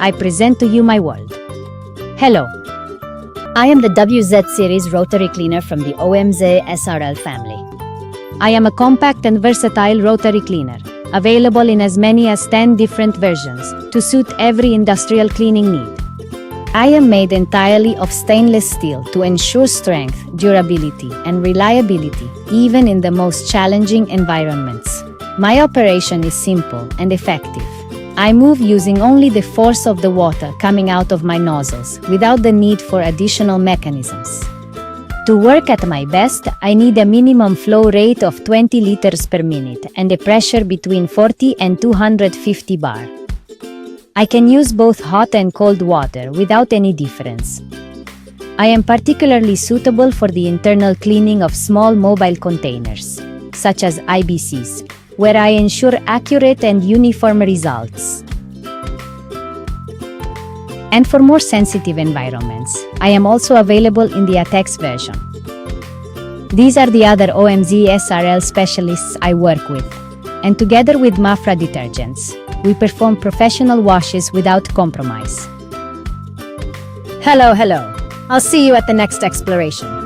I present to you my world. Hello. I am the WZ Series Rotary Cleaner from the OMZ SRL family. I am a compact and versatile rotary cleaner, available in as many as 10 different versions to suit every industrial cleaning need. I am made entirely of stainless steel to ensure strength, durability, and reliability, even in the most challenging environments. My operation is simple and effective. I move using only the force of the water coming out of my nozzles, without the need for additional mechanisms. To work at my best, I need a minimum flow rate of 20 liters per minute and a pressure between 40 and 250 bar. I can use both hot and cold water without any difference. I am particularly suitable for the internal cleaning of small mobile containers, such as IBCs, where I ensure accurate and uniform results. And for more sensitive environments, I am also available in the ATEX version. These are the other OMZ SRL specialists I work with, and together with Mafra detergents, we perform professional washes without compromise. Hello. I'll see you at the next exploration.